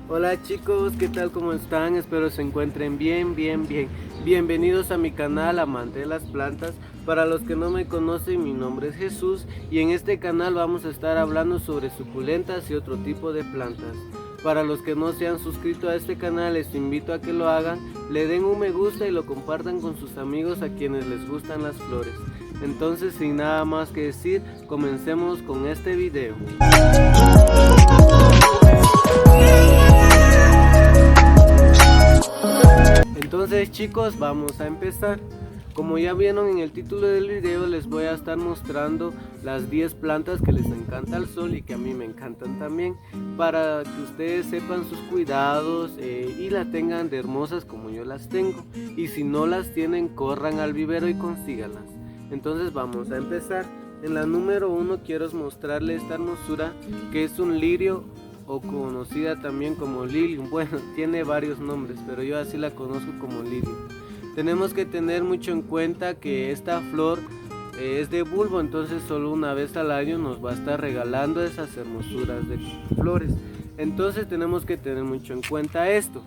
Hola chicos, ¿qué tal? ¿Cómo están? Espero se encuentren bien. Bienvenidos a mi canal Amante de las Plantas. Para los que no me conocen, mi nombre es Jesús y en este canal vamos a estar hablando sobre suculentas y otro tipo de plantas. Para los que no se han suscrito a este canal, les invito a que lo hagan, le den un me gusta y lo compartan con sus amigos a quienes les gustan las flores. Entonces, sin nada más que decir, comencemos con este video. Entonces chicos, vamos a empezar. Como ya vieron en el título del video, les voy a estar mostrando las 10 plantas que les encanta el sol y que a mí me encantan también, para que ustedes sepan sus cuidados y las tengan de hermosas como yo las tengo. Y si no las tienen, corran al vivero y consíganlas. Entonces vamos a empezar. En la número 1 quiero mostrarles esta hermosura, que es un lirio, o conocida también como lilium. Bueno, tiene varios nombres, pero yo así la conozco como lilium. Tenemos que tener mucho en cuenta que esta flor es de bulbo, entonces solo una vez al año nos va a estar regalando esas hermosuras de flores. Entonces tenemos que tener mucho en cuenta esto.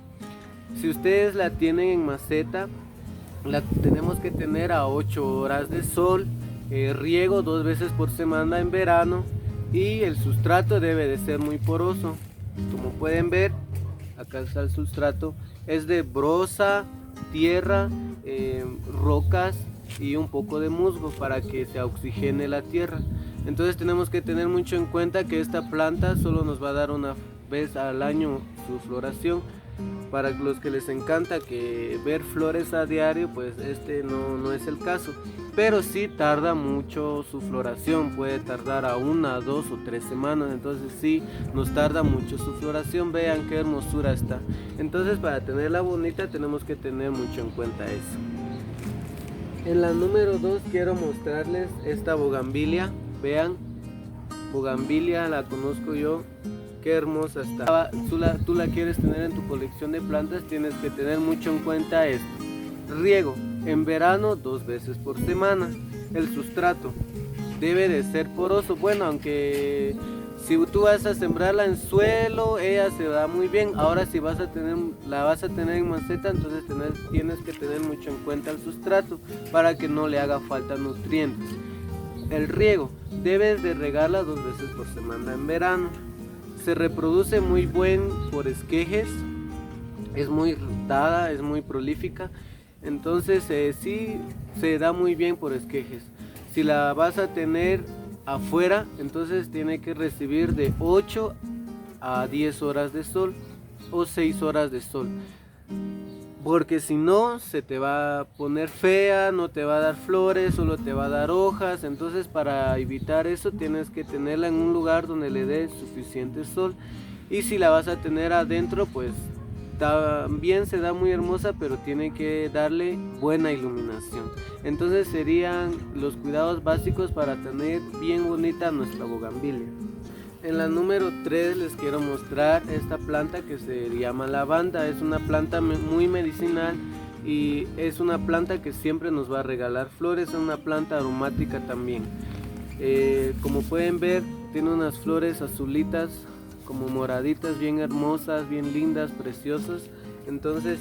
Si ustedes la tienen en maceta, la tenemos que tener a 8 horas de sol, riego 2 veces por semana en verano, y el sustrato debe de ser muy poroso. Como pueden ver, acá está el sustrato, es de brosa, tierra, rocas y un poco de musgo para que se oxigene la tierra. Entonces tenemos que tener mucho en cuenta que esta planta solo nos va a dar una vez al año su floración. Para los que les encanta que ver flores a diario, pues este no es el caso, pero sí tarda mucho su floración, puede tardar a 1, 2 o 3 semanas, entonces sí nos tarda mucho su floración. Vean qué hermosura está. Entonces, para tenerla bonita tenemos que tener mucho en cuenta eso. En la número 2 quiero mostrarles esta bugambilia. Vean, bugambilia la conozco yo. Qué hermosa está. Tú la quieres tener en tu colección de plantas, tienes que tener mucho en cuenta esto. Riego en verano 2 veces por semana. El sustrato debe de ser poroso. Bueno, aunque si tú vas a sembrarla en suelo, ella se da muy bien. Ahora si la vas a tener en maceta, entonces tienes que tener mucho en cuenta el sustrato para que no le haga falta nutrientes. El riego, debes de regarla 2 veces por semana en verano. Se reproduce muy bien por esquejes, es muy dada, es muy prolífica, entonces sí se da muy bien por esquejes. Si la vas a tener afuera, entonces tiene que recibir de 8 a 10 horas de sol o 6 horas de sol, porque si no se te va a poner fea, no te va a dar flores, solo te va a dar hojas. Entonces, para evitar eso tienes que tenerla en un lugar donde le dé suficiente sol. Y si la vas a tener adentro, pues también se da muy hermosa, pero tiene que darle buena iluminación. Entonces serían los cuidados básicos para tener bien bonita nuestra bugambilia. En la número 3 les quiero mostrar esta planta que se llama lavanda. Es una planta muy medicinal y es una planta que siempre nos va a regalar flores. Es una planta aromática también. Como pueden ver, tiene unas flores azulitas como moraditas, bien hermosas, bien lindas, preciosas. Entonces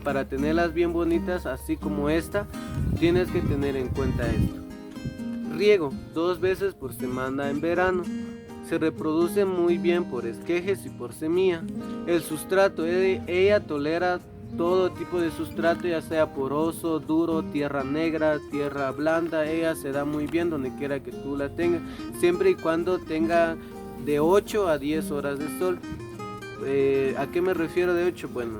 para tenerlas bien bonitas, así como esta, tienes que tener en cuenta esto. Riego 2 veces por semana en verano. Se reproduce muy bien por esquejes y por semilla. El sustrato, ella tolera todo tipo de sustrato, ya sea poroso, duro, tierra negra, tierra blanda. Ella se da muy bien donde quiera que tú la tengas, siempre y cuando tenga de 8 a 10 horas de sol. ¿A qué me refiero de 8? Bueno,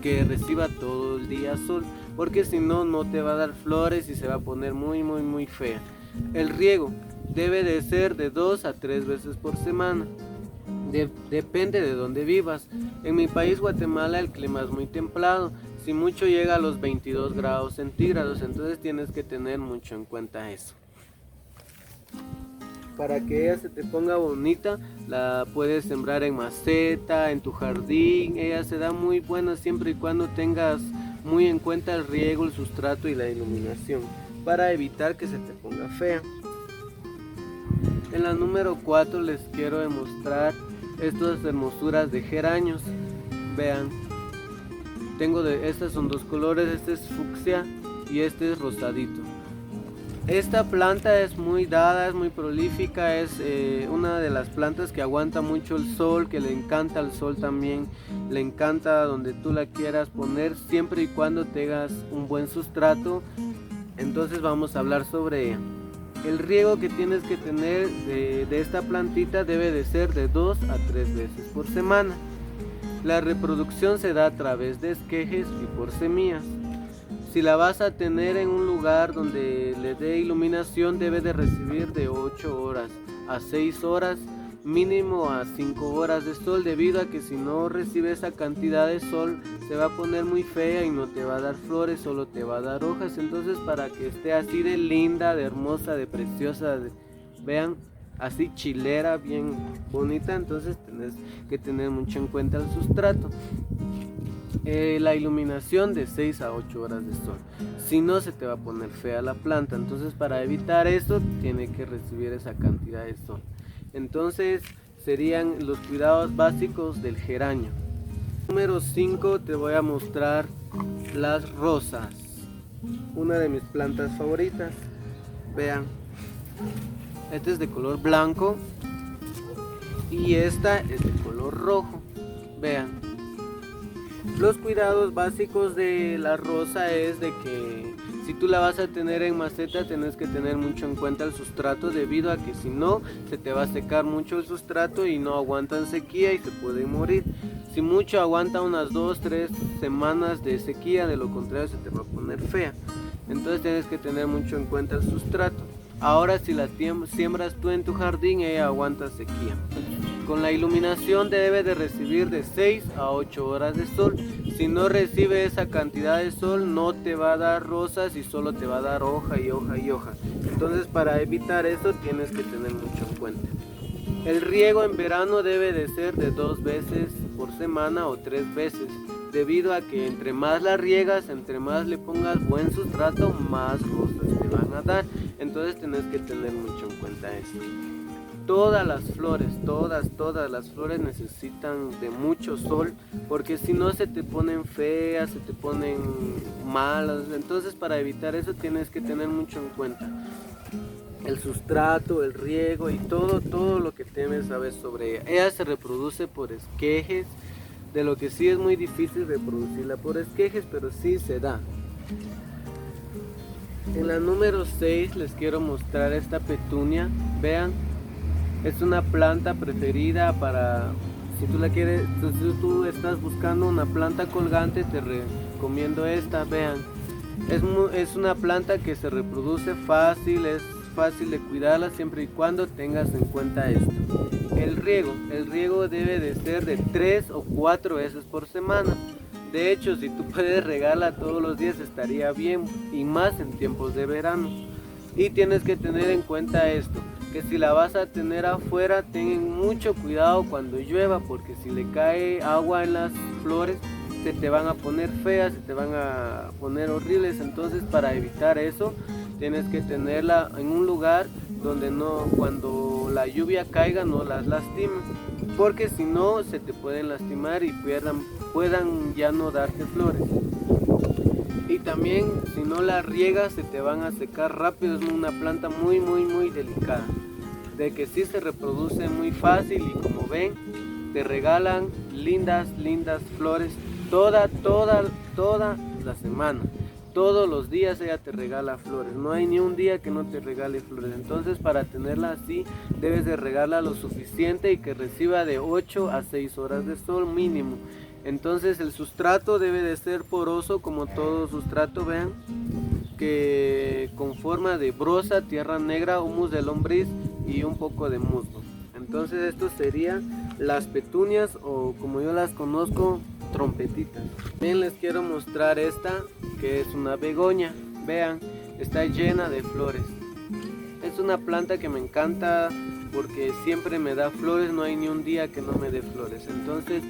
que reciba todo el día sol, porque si no, no te va a dar flores y se va a poner muy fea. El riego debe de ser de 2 a 3 veces por semana. Depende de donde vivas. En mi país, Guatemala, el clima es muy templado. Si mucho llega a los 22 grados centígrados. Entonces tienes que tener mucho en cuenta eso. Para que ella se te ponga bonita, la puedes sembrar en maceta, en tu jardín. Ella se da muy buena siempre y cuando tengas muy en cuenta el riego, el sustrato y la iluminación, para evitar que se te ponga fea. En la número 4 les quiero demostrar estas hermosuras de geranios. Vean, estas son dos colores, este es fucsia y este es rosadito. Esta planta es muy dada, es muy prolífica, es una de las plantas que aguanta mucho el sol, que le encanta el sol también, le encanta donde tú la quieras poner, siempre y cuando tengas un buen sustrato. Entonces vamos a hablar sobre el riego que tienes que tener de esta plantita. Debe de ser de 2 a 3 veces por semana. La reproducción se da a través de esquejes y por semillas. Si la vas a tener en un lugar donde le dé iluminación, debe de recibir de 8 horas a 6 horas, mínimo a 5 horas de sol, debido a que si no recibe esa cantidad de sol se va a poner muy fea y no te va a dar flores, solo te va a dar hojas. Entonces, para que esté así de linda, de hermosa, de preciosa, vean, así chilera, bien bonita, entonces tenés que tener mucho en cuenta el sustrato. La iluminación de 6 a 8 horas de sol, si no se te va a poner fea la planta. Entonces, para evitar eso, tiene que recibir esa cantidad de sol. Entonces serían los cuidados básicos del geranio. Número 5, te voy a mostrar las rosas, una de mis plantas favoritas. Vean, este es de color blanco y esta es de color rojo. Vean, los cuidados básicos de la rosa es de que si tú la vas a tener en maceta, tenés que tener mucho en cuenta el sustrato, debido a que si no, se te va a secar mucho el sustrato y no aguantan sequía y se pueden morir. Si mucho, aguanta unas 2-3 semanas de sequía, de lo contrario se te va a poner fea. Entonces tienes que tener mucho en cuenta el sustrato. Ahora, si la siembras tú en tu jardín, ella aguanta sequía. Con la iluminación debe de recibir de 6 a 8 horas de sol. Si no recibe esa cantidad de sol, no te va a dar rosas y solo te va a dar hoja y hoja y hoja. Entonces, para evitar eso, tienes que tener mucho en cuenta. El riego en verano debe de ser de 2 veces por semana o 3 veces, debido a que entre más la riegas, entre más le pongas buen sustrato, más rosas te van a dar. Entonces tienes que tener mucho en cuenta eso. Todas las flores, todas las flores necesitan de mucho sol, porque si no se te ponen feas, se te ponen malas. Entonces, para evitar eso, tienes que tener mucho en cuenta el sustrato, el riego y todo lo que debes saber sobre ella. Ella se reproduce por esquejes, de lo que sí es muy difícil reproducirla por esquejes, pero sí se da. En la número 6 les quiero mostrar esta petunia. Vean, es una planta preferida para, si tú la quieres, si tú estás buscando una planta colgante, te recomiendo esta. Vean, es una planta que se reproduce fácil, es fácil de cuidarla siempre y cuando tengas en cuenta esto. El riego debe de ser de 3 o 4 veces por semana. De hecho, si tú puedes regarla todos los días estaría bien, y más en tiempos de verano. Y tienes que tener en cuenta esto, que si la vas a tener afuera, ten mucho cuidado cuando llueva, porque si le cae agua en las flores, se te van a poner feas, se te van a poner horribles. Entonces, para evitar eso, tienes que tenerla en un lugar donde no, cuando la lluvia caiga, no las lastime, porque si no se te pueden lastimar y puedan ya no darte flores. Y también, si no la riegas, se te van a secar rápido. Es una planta muy delicada, de que sí se reproduce muy fácil, y como ven, te regalan lindas flores toda la semana. Todos los días ella te regala flores, no hay ni un día que no te regale flores. Entonces, para tenerla así, debes de regarla lo suficiente y que reciba de 8 a 6 horas de sol mínimo. Entonces, el sustrato debe de ser poroso, como todo sustrato. Vean, que con forma de brosa, tierra negra, humus de lombriz y un poco de musgo. Entonces, esto serían las petunias, o como yo las conozco, trompetitas. También les quiero mostrar esta, que es una begonia. Vean, está llena de flores. Es una planta que me encanta, porque siempre me da flores, no hay ni un día que no me dé flores. Entonces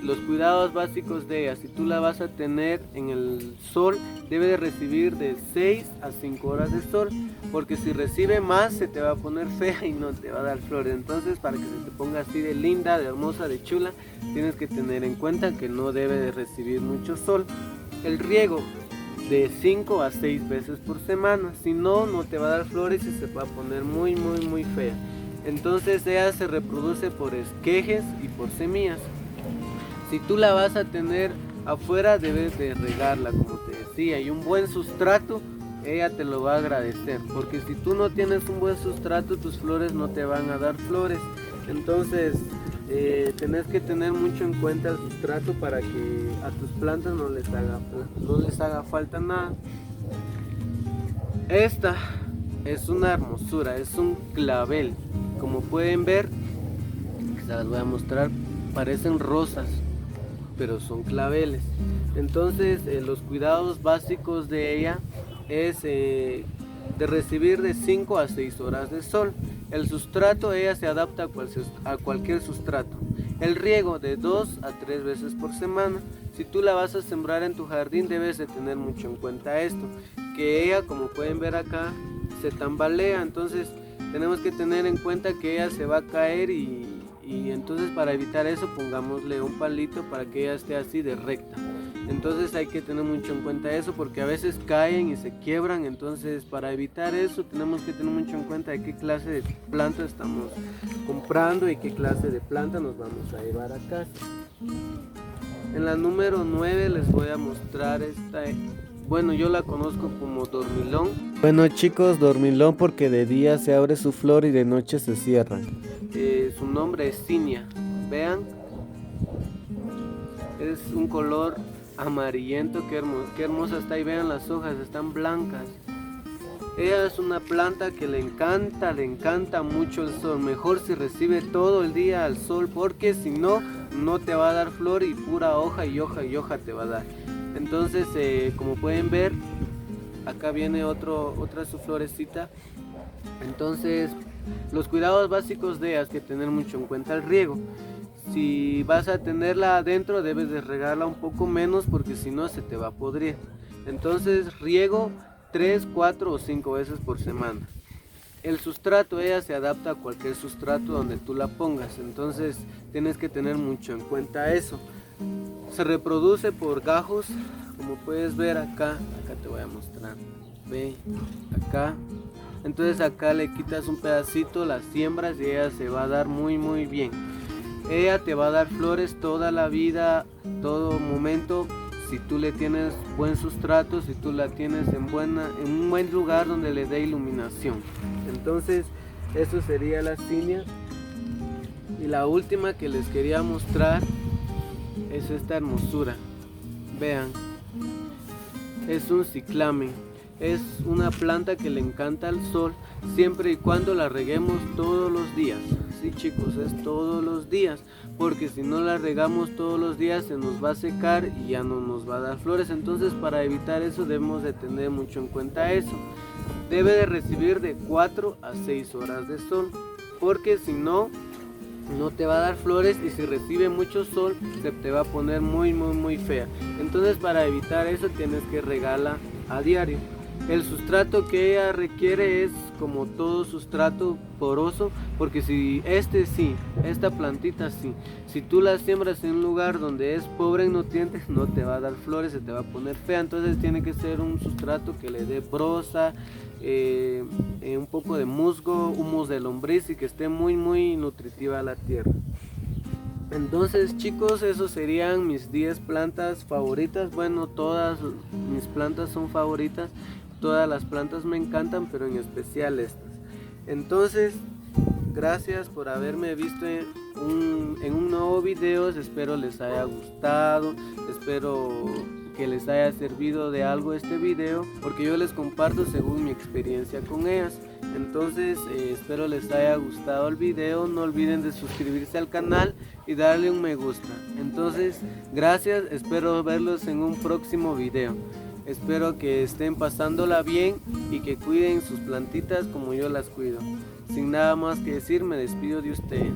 los cuidados básicos de ella, si tú la vas a tener en el sol, debe de recibir de 6 a 5 horas de sol, porque si recibe más se te va a poner fea y no te va a dar flores. Entonces, para que se te ponga así de linda, de hermosa, de chula, tienes que tener en cuenta que no debe de recibir mucho sol. El riego de 5 a 6 veces por semana, si no, no te va a dar flores y se va a poner muy fea. Entonces ella se reproduce por esquejes y por semillas. Si tú la vas a tener afuera, debes de regarla, como te decía, y un buen sustrato, ella te lo va a agradecer, porque si tú no tienes un buen sustrato, tus flores no te van a dar flores. Entonces tenés que tener mucho en cuenta el sustrato para que a tus plantas no les haga falta nada. Esta es una hermosura, es un clavel, como pueden ver, se las voy a mostrar, parecen rosas, pero son claveles. Entonces los cuidados básicos de ella es de recibir de 5 a 6 horas de sol. El sustrato, ella se adapta a cualquier sustrato. El riego de 2 a 3 veces por semana. Si tú la vas a sembrar en tu jardín, debes de tener mucho en cuenta esto, que ella, como pueden ver acá, se tambalea. Entonces tenemos que tener en cuenta que ella se va a caer y entonces, para evitar eso, pongámosle un palito para que ella esté así de recta. Entonces hay que tener mucho en cuenta eso, porque a veces caen y se quiebran. Entonces, para evitar eso, tenemos que tener mucho en cuenta de qué clase de planta estamos comprando y qué clase de planta nos vamos a llevar a casa. En la número 9 les voy a mostrar esta. Bueno, yo la conozco como dormilón. Bueno, chicos, dormilón porque de día se abre su flor y de noche se cierra. Su nombre es Cinia. Vean, es un color amarillento, qué hermosa está. Y vean, las hojas están blancas. Ella es una planta que le encanta mucho el sol. Mejor si recibe todo el día al sol, porque si no, no te va a dar flor y pura hoja y hoja te va a dar. Entonces, como pueden ver, acá viene otra su florecita. Entonces, los cuidados básicos de ellas, que tener mucho en cuenta el riego. Si vas a tenerla adentro, debes de regarla un poco menos, porque si no se te va a podrir. Entonces, riego 3, 4 o 5 veces por semana. El sustrato, ella se adapta a cualquier sustrato donde tú la pongas. Entonces tienes que tener mucho en cuenta eso. Se reproduce por gajos, como puedes ver acá te voy a mostrar. Ve, acá. Entonces acá le quitas un pedacito, la siembras y ella se va a dar muy bien. Ella te va a dar flores toda la vida, todo momento, si tú le tienes buen sustrato, si tú la tienes en un buen lugar donde le dé iluminación. Entonces eso sería la cinia. Y la última que les quería mostrar es esta hermosura. Vean, es un ciclamen. Es una planta que le encanta el sol, siempre y cuando la reguemos todos los días. Sí, chicos, es todos los días, porque si no la regamos todos los días se nos va a secar y ya no nos va a dar flores. Entonces, para evitar eso, debemos de tener mucho en cuenta eso. Debe de recibir de 4 a 6 horas de sol, porque si no, no te va a dar flores, y si recibe mucho sol se te va a poner muy fea. Entonces, para evitar eso, tienes que regarla a diario. El sustrato que ella requiere es, como todo sustrato, poroso, porque si esta plantita si tú la siembras en un lugar donde es pobre en nutrientes, no te va a dar flores, se te va a poner fea. Entonces tiene que ser un sustrato que le dé brosa, un poco de musgo, humus de lombriz, y que esté muy nutritiva la tierra. Entonces, chicos, esos serían mis 10 plantas favoritas. Bueno, todas mis plantas son favoritas, todas las plantas me encantan, pero en especial estas. Entonces, gracias por haberme visto en un nuevo video. Espero les haya gustado, espero que les haya servido de algo este video, porque yo les comparto según mi experiencia con ellas. Entonces espero les haya gustado el video. No olviden de suscribirse al canal y darle un me gusta. Entonces, gracias, espero verlos en un próximo video. Espero que estén pasándola bien y que cuiden sus plantitas como yo las cuido. Sin nada más que decir, me despido de ustedes.